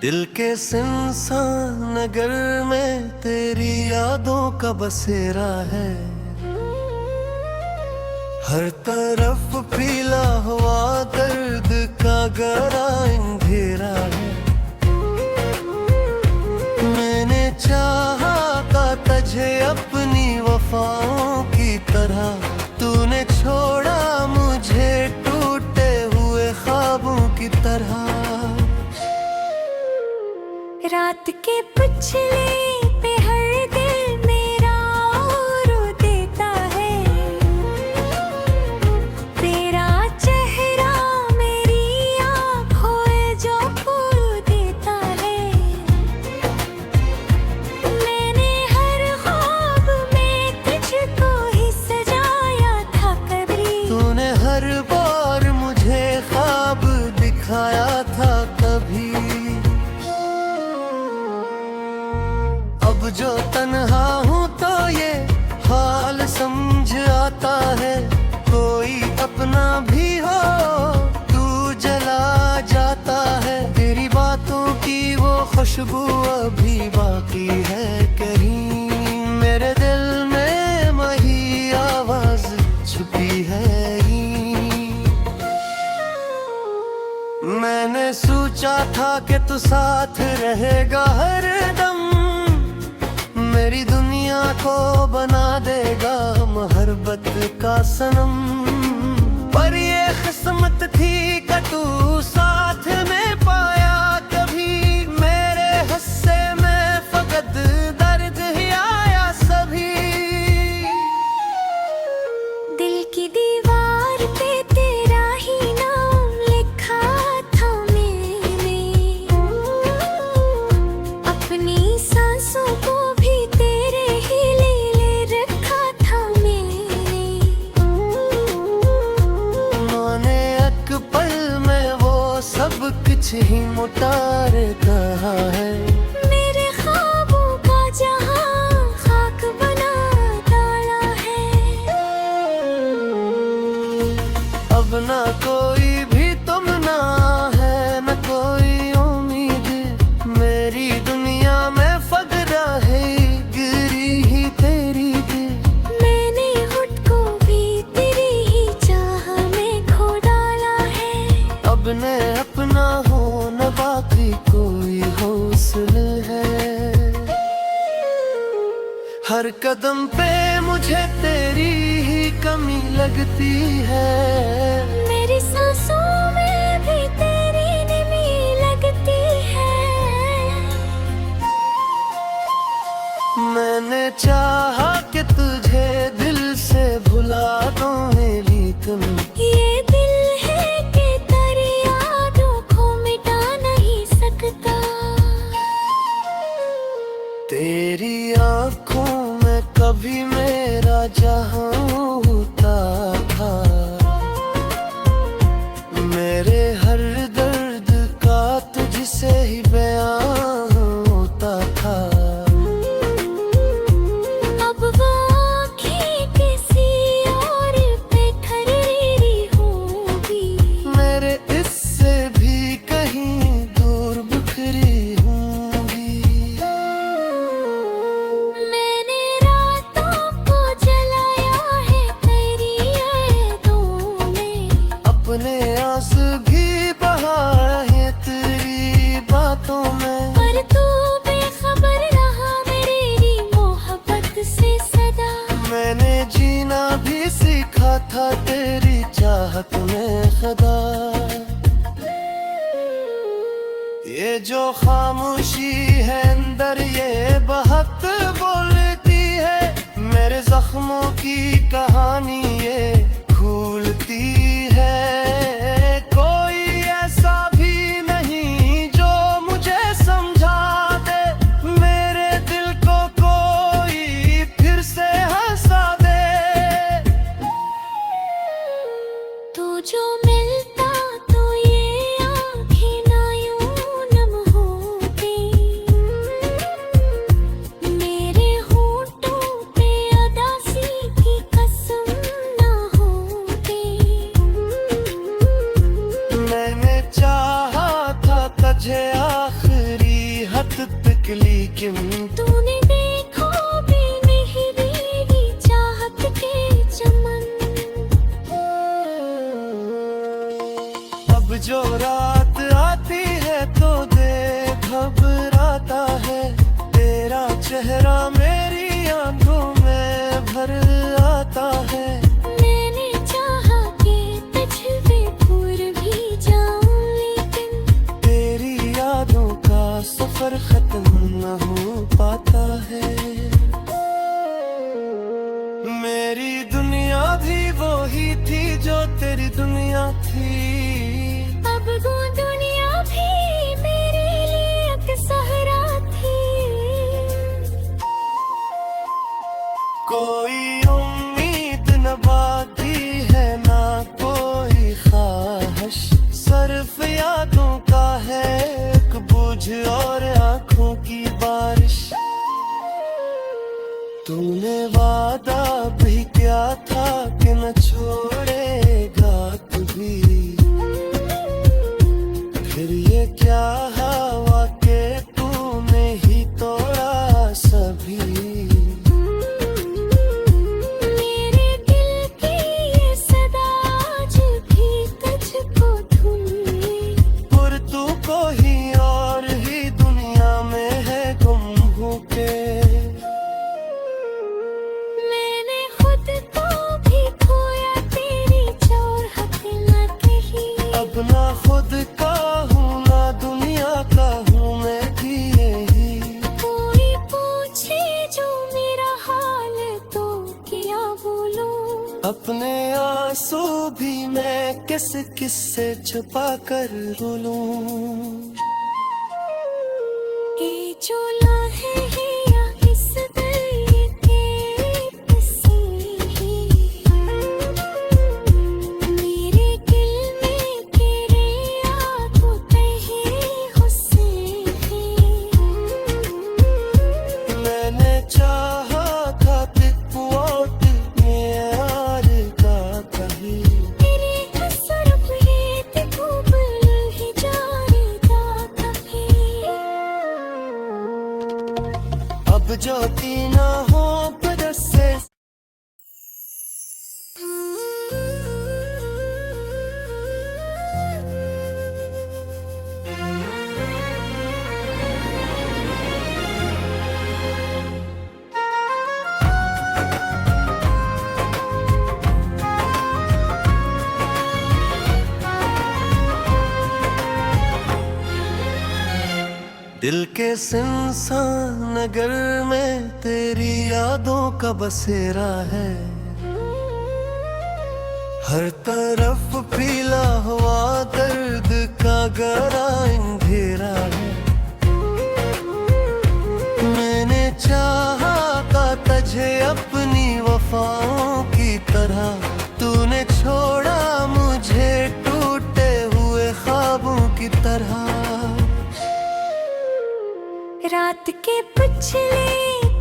दिल के सुनसान नगर में तेरी यादों का बसेरा है। हर तरफ फैला हुआ दर्द का गहरा अंधेरा है। मैंने चाहा था तुझे अपनी वफाओं की तरह, तूने छोड़ा मुझे टूटे हुए ख्वाबों की तरह। रात के पुछले पे हर दिल मेरा रो देता है। तेरा चेहरा मेरी आँखों जो फूल देता है। मैंने हर ख्वाब में तुझको ही सजाया था कभी, तूने हर बार मुझे ख्वाब दिखाया था कभी। अब जो तन्हा हूँ तो ये हाल समझ आता है, कोई अपना भी हो तू जला जाता है। तेरी बातों की वो खुशबू अभी बाकी है कहीं, मेरे दिल में वही आवाज छुपी है ही। मैंने सोचा था कि तू साथ रहेगा हर दम, मेरी दुनिया को बना देगा मोहब्बत का सनम। पर ये किस्मत थी कि तू साथ में पाया कभी, मेरे हिस्से में फकत दर्द ही आया सभी। दिल की दीवार पे तेरा ही नाम लिखा था मैंने, अपनी सांसों को कुछ ही मुटार कहा है। मेरे ख्वाबों का जहां खाक बना डाला है। अब ना कोई भी तुम ना है न कोई उम्मीद, मेरी दुनिया में फगरा है गिरी ही तेरी गिर। मैंने खुद को भी तेरी ही चाह में खो डाला है। अब ने अपना हो न बाकी कोई हौसला है। हर कदम पे मुझे तेरी ही कमी लगती है, मेरी सांसों में भी तेरी नमी लगती है। मैंने चाहा कि तुझे दिल से भुला दूं मेरी तुम, ये दिल है कि तेरी यादों को मिटा नहीं सकता। तेरी आँखों में कभी मेरा जहां होता था, मेरे हर दर्द का तुझसे ही बयान होता था। अब वो आँखें किसी और पे ठहरी होगी, मेरे इससे भी कहीं दूर बिखरी होंगी। मैंने रातों को जलाया है तेरी यादों में, अपने आंसू भी बहाए हैं तेरी बातों में। पर तू बेखबर रहा मेरी मोहब्बत से सदा। मैंने जीना भी सीखा था तेरी चाहत में खुदा। ये जो खामोशी है अंदर ये बहुत बोलती है, मेरे जख्मों की कहानी ये खुलती है। कोई ऐसा भी नहीं जो मुझे समझा दे, मेरे दिल को कोई फिर से हंसा दे। तू जो मिलता तो ये आँखें ना यूं नम होती, मेरे होठों पे उदासी की कसम ना मेरी दुनिया भी वो ही थी जो तेरी दुनिया थी। अब वो दुनिया भी मेरे लिए एक सहारा थी। कोई उम्मीद न बाकी है ना कोई ख्वाहिश, सिर्फ यादों का है एक बोझ और आंखों की बारिश। तूने वादा भी किया था कि न छोड़ेगा कभी, फिर ये क्या हवा के तूने ही तोड़ा सभी। मेरे दिल की ये सदा आज भी तुझको धुनी, और तू को ही और ही दुनिया में है गुम हो के। मैंने खुद को भी खोया तेरी चाहत न कही। अब ना खुद का हूँ ना दुनिया का हूँ मैं भी यही। कोई पूछे जो मेरा हाल तो क्या बोलूं, अपने आंसू भी मैं किस किस से छुपा कर बोलूं। ये जो लम्हे हैं या इस दिल के किस्से ही, मेरे दिल में तेरे यादों कहीं गुस्से हैं। मैंने चाहा था कि लौट यार का कही, तेरे हसरत ये ते खूब ही जाएगा कभी। अब जो तीना हो बरस से। दिल के सुनसान नगर में तेरी यादों का बसेरा है। हर तरफ फैला हुआ दर्द का गहरा अंधेरा है। मैंने चाहा था तुझे अपनी वफाओं की तरह, तूने छोड़ा मुझे टूटे हुए ख्वाबों की तरह। रात के पिछले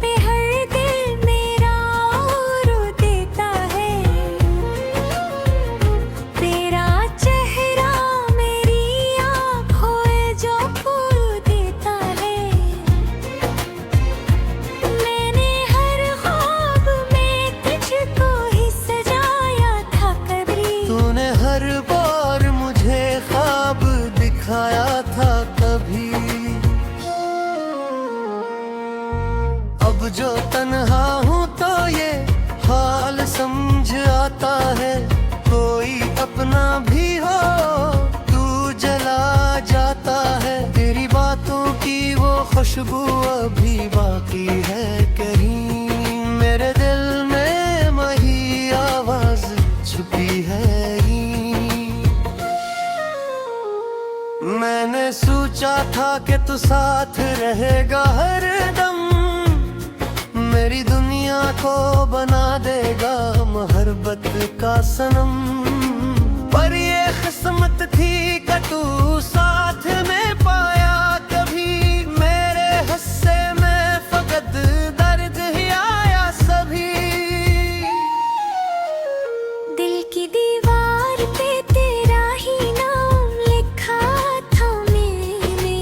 पे हर दिल मेरा रो देता है, तेरा चेहरा मेरी आँखों जो फूल देता है। मैंने हर ख्वाब में तुझको ही सजाया था कभी, तूने हर बार मुझे ख्वाब दिखाया था कभी। अब जो तन्हा हूँ तो ये हाल समझ आता है, कोई अपना भी हो तू जला जाता है। तेरी बातों की वो खुशबू अभी बाकी है कहीं, मेरे दिल में वही आवाज छुपी है ही। मैंने सोचा था कि तू साथ रहेगा हर दम, मेरी दुनिया को बना देगा मोहब्बत का सनम। पर ये किस्मत थी कि तू साथ में पाया कभी, मेरे हिस्से में फकत दर्द ही आया सभी। दिल की दीवार पे तेरा ही नाम लिखा था मैंने,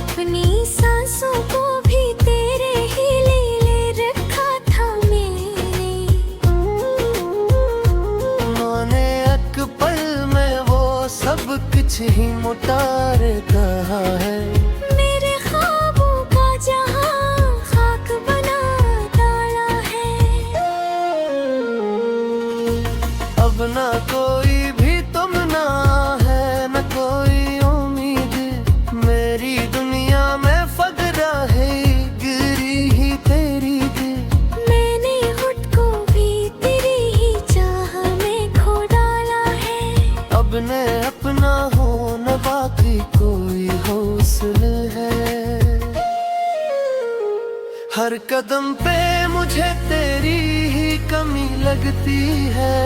अपनी सांसों को भी तेरे ही ले रखा था मैंने। मैंने एक पल में वो सब कुछ ही मुटार कहा है। मेरे ख्वाबों का जहां खाक बना डाला है। अब ना कोई भी तुम ना है न कोई उम्मीद, मेरी दुनिया में फगरा है गिरी ही तेरी थी। कदम पे मुझे तेरी ही कमी लगती है।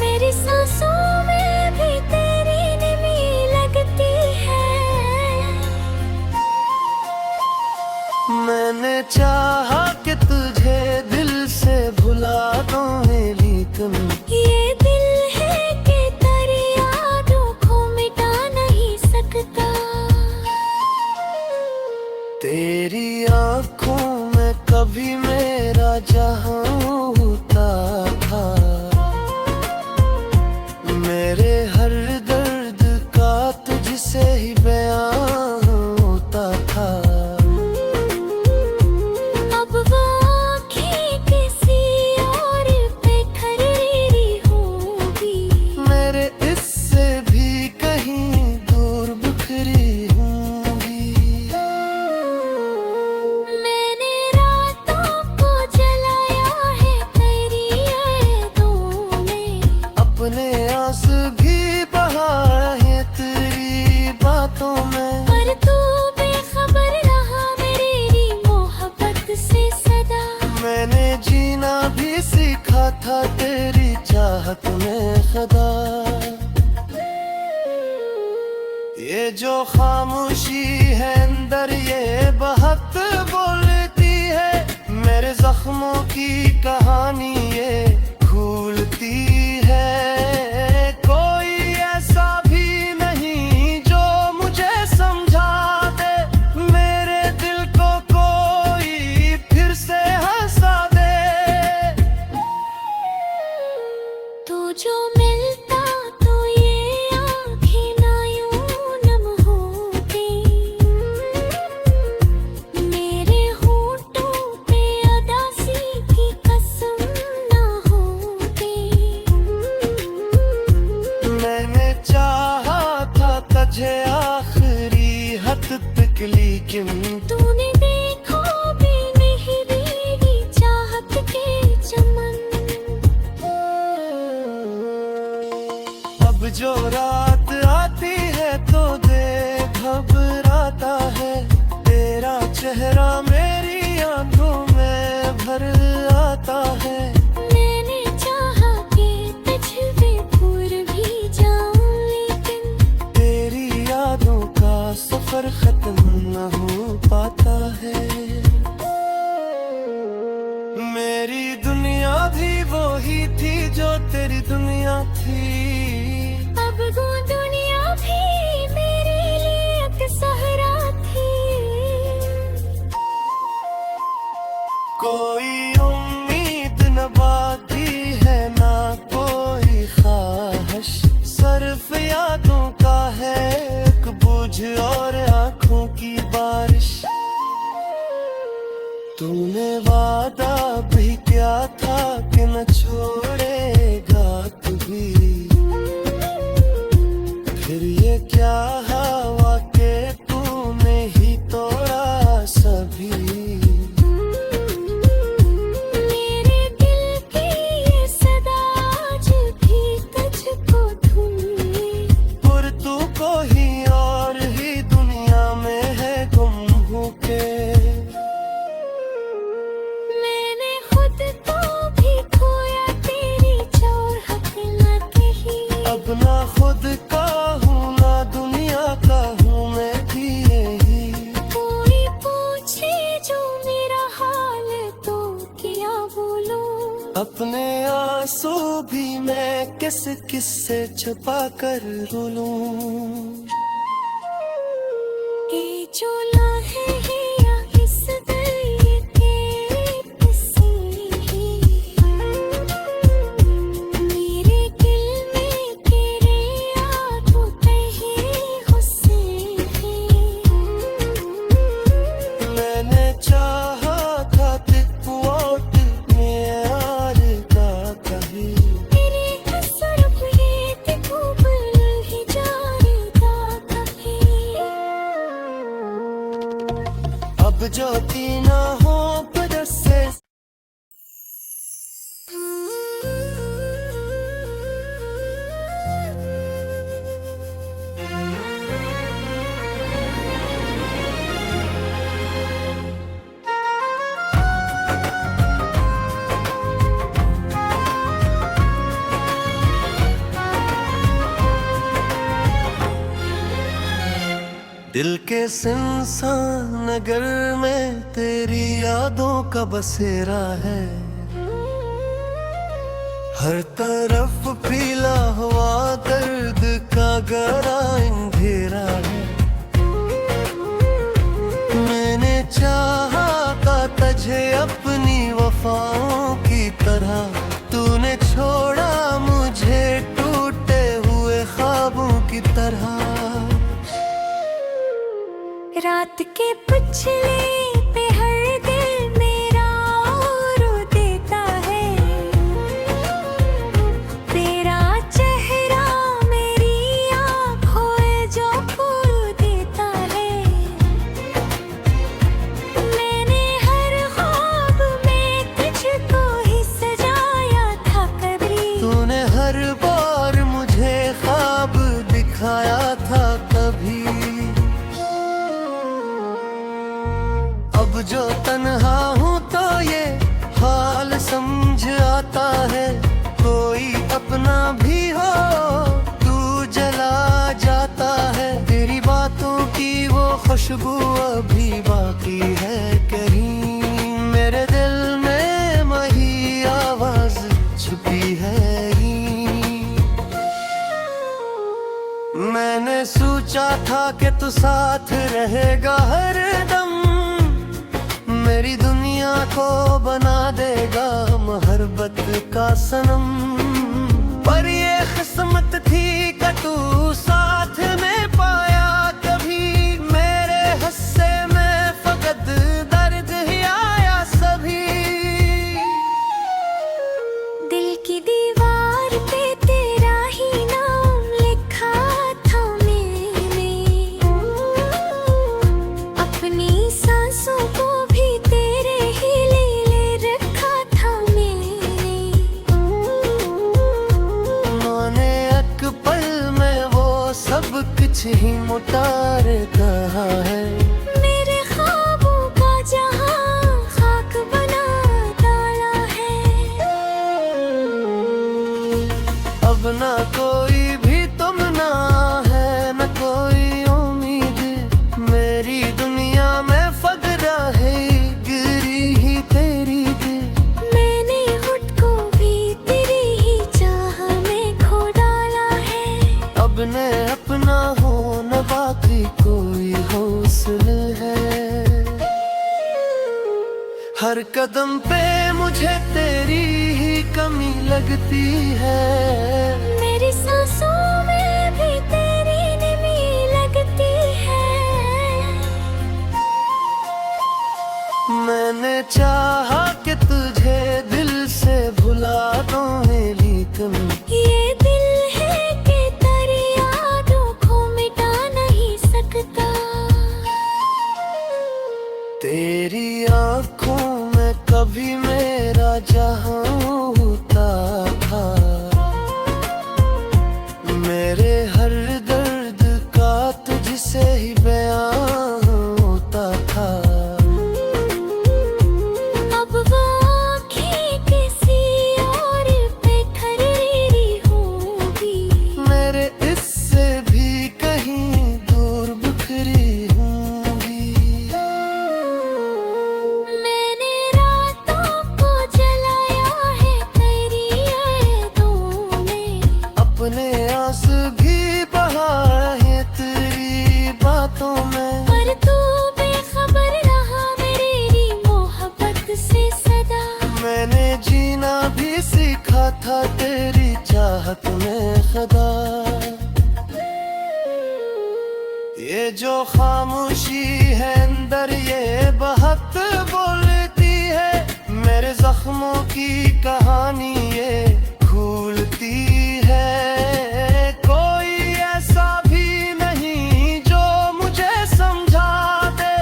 मेरी सांसों में भी तेरी नमी लगती है। मैंने चाहा कि तुझे दिल से भुला दूं, लेकिन ये दिल है कि तेरी यादों को मिटा नहीं सकता। तेरी आँखों में कभी मेरा जहां होता था। मेरे हर दर्द का तुझसे ही बयां होता था। अब वो आँखें किसी और पे ठहरी होगी। मेरे इससे भी कहीं दूर बिखरी होंगी। मैंने रातों को जलाया है तेरी यादों में। अपने आंसू भी बहाए हैं तेरी बातों में। पर तू बेखबर रहा मेरी मोहब्बत से सदा। मैंने जीना भी सीखा था तेरी चाहत में सदा। ये जो खामोशी है अंदर ये बहुत बोलती है। मेरे जख्मों की कहानी ये खुलती है। कोई ऐसा भी नहीं जो मुझे समझा दे। मेरे दिल को कोई फिर से हंसा दे। तू जो मिलता तो ये आँखें ना यूं नम होती। मेरे होठों पे उदासी की कसम ना होती। मैंने चाहा था तुझे आखिरी हद तक, लेकिन तूने देखो भी नहीं मेरी चाहत के चमन। अब जो रात आती है तो दिल घबराता है। तेरा चेहरा मेरी आंखों में भर आता है। मैंने चाहा कि तुझे भूल भी जाऊं, लेकिन तेरी यादों का सफर खत्म न हो पाता है। मेरी दुनिया भी वही थी जो तेरी दुनिया थी। अब वो दुनिया भी मेरे लिए एक सहारा थी। कोई उम्मीद न बाकी है ना कोई ख्वाहिश। सिर्फ यादों का है एक बोझ और आंखों की बारिश। तूने वादा भी किया था कि न छोड़ेगा कभी। फिर ये क्या हवा के तूने ही तोड़ा सभी। मेरे दिल की ये सदा आज भी तुझको धुनी। और तू को ही और ही दुनिया में है गुम होके। मैंने खुद को भी खोया तेरी चाहत न कही। अब ना खुद का हूँ ना दुनिया का हूँ मैं भी यही। कोई पूछे जो मेरा हाल तो क्या बोलूं। अपने आंसू भी मैं किस किस से छुपा कर बोलूं। ये जो लम्हे हैं या किस दरिया के किसी ही। मेरे दिल में तेरे याद होते हैं गुस्से हैं। मैंने चाहा था तू वोट में यार का कही। तेरे असर हुए ते खूब ही जारदा। दिल के सुनसान नगर में तेरी यादों का बसेरा है। हर तरफ फैला हुआ दर्द का गहरा अंधेरा है। मैंने चाहा था तुझे अपनी वफाओं की तरह, तूने छोड़ा मुझे टूटे हुए ख्वाबों की तरह। रात के पिछले पे हर दिल मेरा रो देता है, तेरा चेहरा मेरी आँखों जो फूल देता है। मैंने हर ख्वाब में तुझको ही सजाया था कभी, तूने हर बार मुझे ख्वाब दिखाया था कभी। अब जो तन्हा हूँ तो ये हाल समझ आता है, कोई अपना भी हो तू जला जाता है। तेरी बातों की वो खुशबू अभी बाकी है कहीं, मेरे दिल में वही आवाज छुपी है ही। मैंने सोचा था कि तू साथ रहेगा हर दम, मेरी दुनिया को बना देगा मोहब्बत का सनम। पर ये किस्मत थी कि तू साथ में पाया कभी, मेरे हिस्से में फकत दर्द ही आया सभी। दिल की दीवार पे तेरा ही नाम लिखा था मैंने, अपनी सांसों को सब कुछ ही मुटार कहा है। मेरे ख्वाबों का जहां खाक बना डाला है। अब ना कोई भी तुम ना है न कोई उम्मीद, मेरी दुनिया में फगरा है गिरी ही तेरी दिल। मैंने खुद को भी तेरी ही चाह में खो डाला है। अब ने अपना हो न बाकी कोई हौसला है। हर कदम पे मुझे तेरी ही कमी लगती है, मेरी सांसों में भी तेरी नमी लगती है। मैंने चाहा कि तुझे दिल से भुला दूं लेकिन ये दिल है कि तेरी यादों को मिटा नहीं सकता। तेरी आँखों में कभी मेरा जहां होता था, मेरे हर दर्द का तुझसे ही बयां होता था। अब वो आँखें किसी और पे ठहरी होंगी, मेरे इससे भी कहीं दूर बिखरी होंगी। मैंने रातों को जलाया है तेरी यादों में, अपने आंस भी बहा है तेरी बातों में। पर तू बेखबर रहा मेरी मोहब्बत से सदा। मैंने जीना भी सीखा था तेरी चाहत में खुदा। ये जो खामोशी है अंदर ये बहुत बोलती है, मेरे जख्मों की कहानी ये खुलती है। कोई ऐसा भी नहीं जो मुझे समझा दे,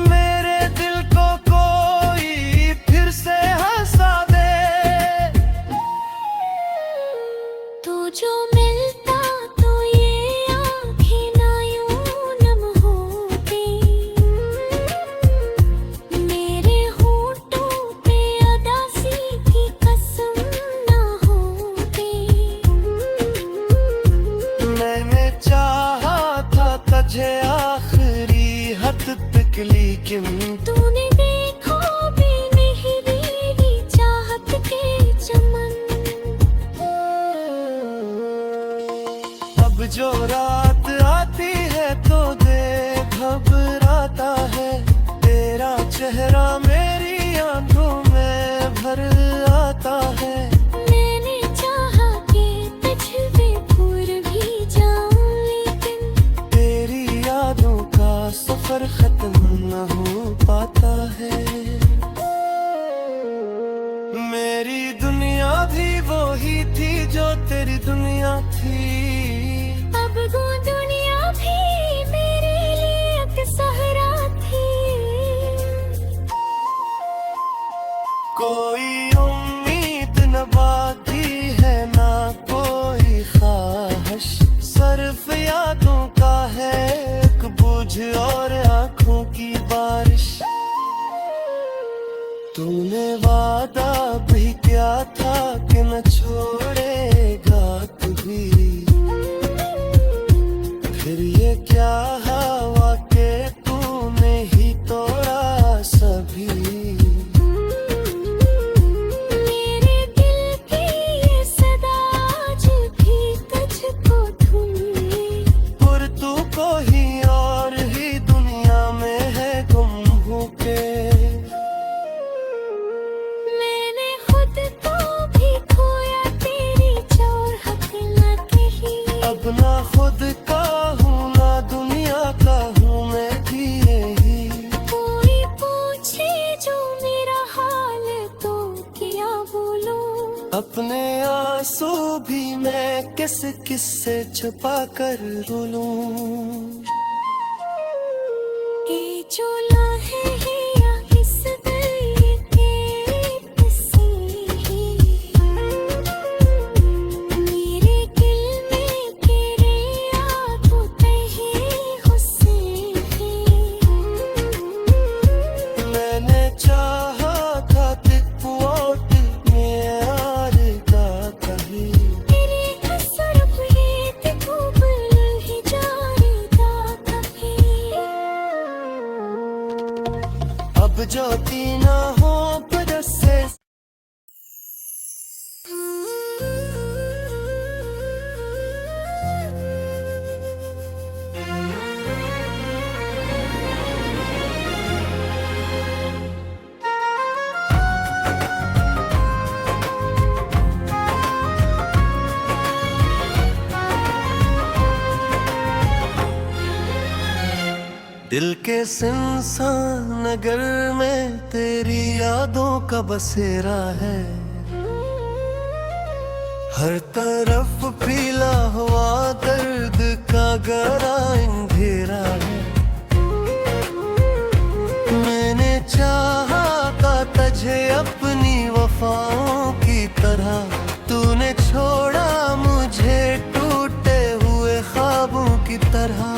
मेरे दिल को कोई फिर से हंसा दे। तू जो मिलता तो ये आँखें ना यूं नम होती, मेरे होठों पे अदासी की कसम ना मेरी दुनिया भी वो ही थी जो तेरी दुनिया थी। अब वो दुनिया भी मेरे लिए एक सहारा थी। कोई उम्मीद न बाकी है ना कोई ख्वाहिश, सिर्फ यादों का है एक बोझ और आंखों की बारिश। तूने वादा भी किया था कि न छोड़ेगा कभी, फिर ये क्या हवा के तूने ही तोड़ा सभी। मेरे दिल की ये सदा आज भी तुझको धुनी, और तू को ही और ही दुनिया में है गुम होके। मैंने खुद को भी खोया तेरी चाहत न कही। अब ना खुद का हूँ ना दुनिया का हूँ मैं भी यही। कोई पूछे जो मेरा हाल तो क्या बोलूं, अपने आंसू भी मैं किस किस से छुपा कर बोलूं। ये जो लम्हे हैं या किस दरिया के किसी ही, मेरे दिल में तेरे याद होते हैं हुस्न ही। मैंने चाहा था तिकवाट में यार का कही, तेरे असर पे खूब ही जाएगा कभी। अब जो तीना हो बरस से। दिल के सुनसान नगर में तेरी यादों का बसेरा है। हर तरफ फैला हुआ दर्द का गहरा अंधेरा है। मैंने चाहा था तुझे अपनी वफाओं की तरह, तूने छोड़ा मुझे टूटे हुए ख्वाबों की तरह।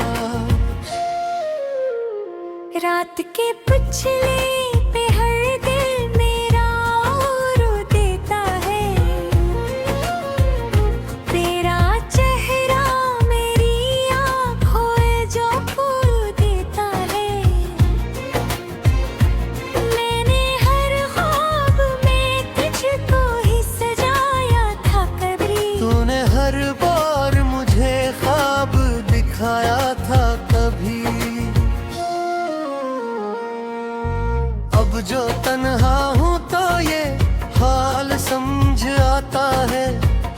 रात के पिछले पे हर दिल मेरा रो देता है, तेरा चेहरा मेरी आँखों जो फूल देता है। मैंने हर ख्वाब में तुझको ही सजाया था कभी, तूने हर बार मुझे ख्वाब दिखाया था कभी। अब जो तन्हा हूँ तो ये हाल समझ आता है,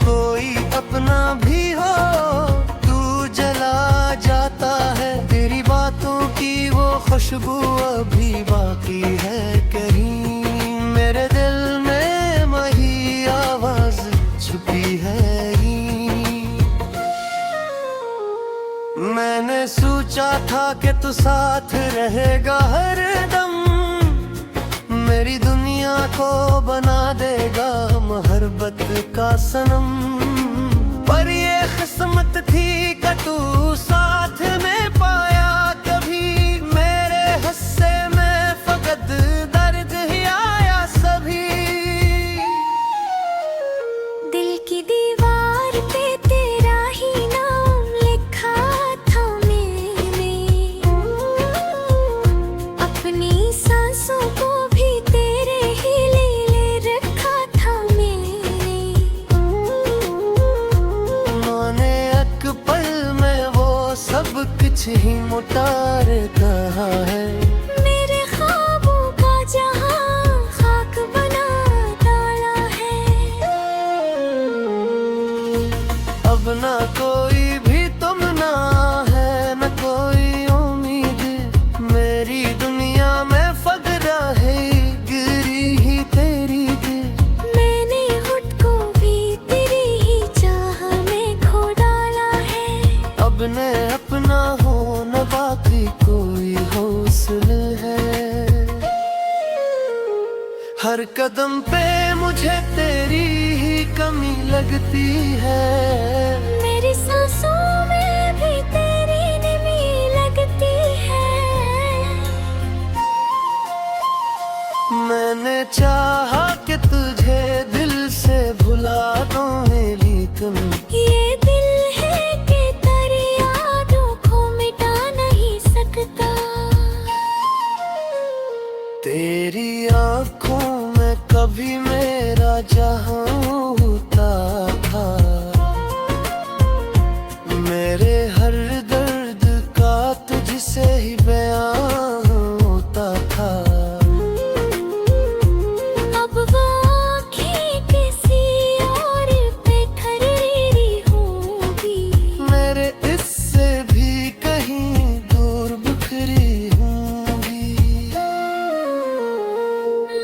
कोई अपना भी हो तू जला जाता है। तेरी बातों की वो खुशबू अभी बाकी है कहीं, मेरे दिल में वही आवाज छुपी है ही। मैंने सोचा था कि तू साथ रहेगा हर दम, मेरी दुनिया को बना देगा मोहब्बत का सनम। पर ये किस्मत थी कि तू साथ में पाया कभी, मेरे हिस्से में फकत दर्द ही आया सभी। दिल की दीवार पे तेरा ही नाम लिखा था मैंने, अपनी सांसों को भी तेरे ही ले रखा था मैंने। मैंने एक पल में वो सब कुछ ही मुटार कहा है। मेरे ख्वाबों का जहां खाक बना डाला है। अब ना कोई भी तुम ना है न कोई उम्मीद, मेरी दुनिया में फगरा है गिरी ही तेरी गिर। कदम पे मुझे तेरी ही कमी लगती है। मेरी सांसों में भी तेरी नमी लगती है। मैंने चाहा कि तुझे दिल से भुला दूं लेकिन ये दिल है कि तेरी यादों को मिटा नहीं सकता। तेरी आँखों में कभी मेरा जहां होता था। मेरे हर दर्द का तुझसे ही बयां होता था। अब वो आँखें किसी और पे खरीदी होगी। मेरे इससे भी कहीं दूर बिखरी होंगी।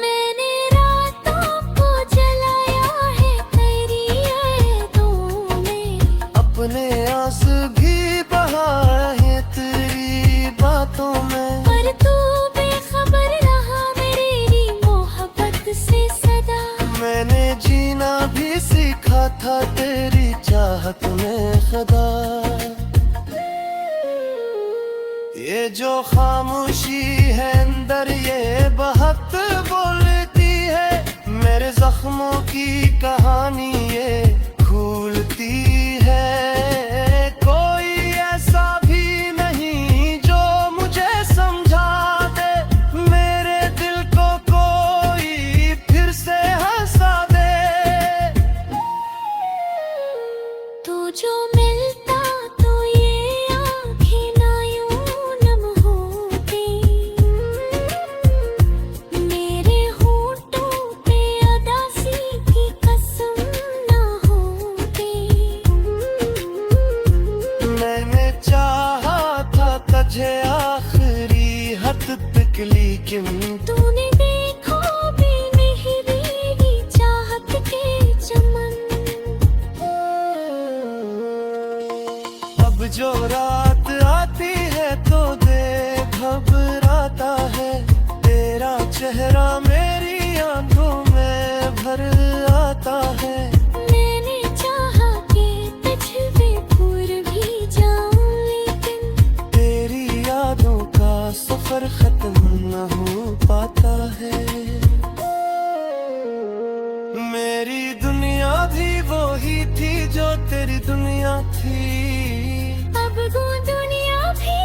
मैंने रातों को जलाया है तेरी यादों में। अपने आंसू भी बहाए हैं तेरी बातों में। पर तू बेखबर रहा मेरी मोहब्बत से सदा। मैंने जीना भी सीखा था तेरी चाहत में खुदा। ये जो खामोशी है अंदर ये बहुत बोलती है। मेरे जख्मों की कहानी ये खुलती है। कोई ऐसा भी नहीं जो मुझे समझा दे। मेरे दिल को कोई फिर से हंसा दे। तू जो मिलता तो ये आँखें ना यूं नम होती। मेरे होठों पे उदासी की कसम ना होती। मैंने चाहा था तुझे आखिरी हद तक लेकिन तूने देखो भी नहीं मेरी चाहत के चमन। अब जो रात आती है तो दिल घबराता है। तेरा चेहरा मेरी आंखों में भर आता है। मैंने चाहा कि तुझे भूल भी जाऊं लेकिन तेरी यादों का सफर खत्म न हो पाता है। मेरी दुनिया भी वही थी जो तेरी दुनिया थी। अब वो दुनिया भी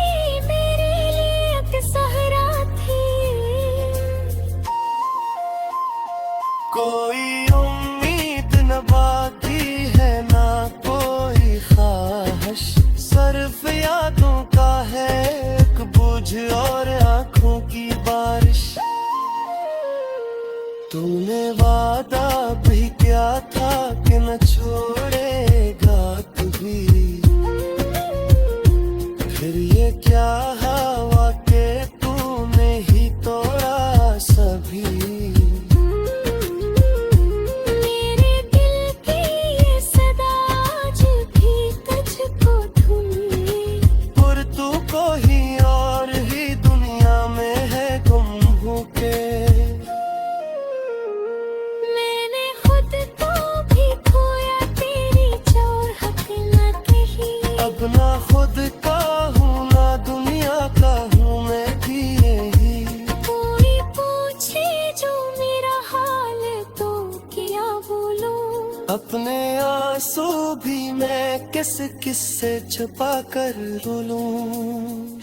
मेरे लिए एक सहारा थी। कोई उम्मीद न बाकी है ना कोई ख्वाहिश। सिर्फ यादों का है एक बोझ और आंखों की बारिश। तूने वादा भी किया था कि न छोड़ेगा कभी। फिर ये क्या हवा के तूने ही तोड़ा सभी। मेरे दिल की ये सदा आज भी तुझको धुनी। और तू को ही और ही दुनिया में है गुम होके। मैंने खुद को भी खोया तेरी चाहत न कही। अब ना खुद का हूँ ना दुनिया का हूँ मैं भी यही। कोई पूछे जो मेरा हाल तो क्या बोलूं। अपने आंसू भी मैं किस किस से छुपा कर रोलूं।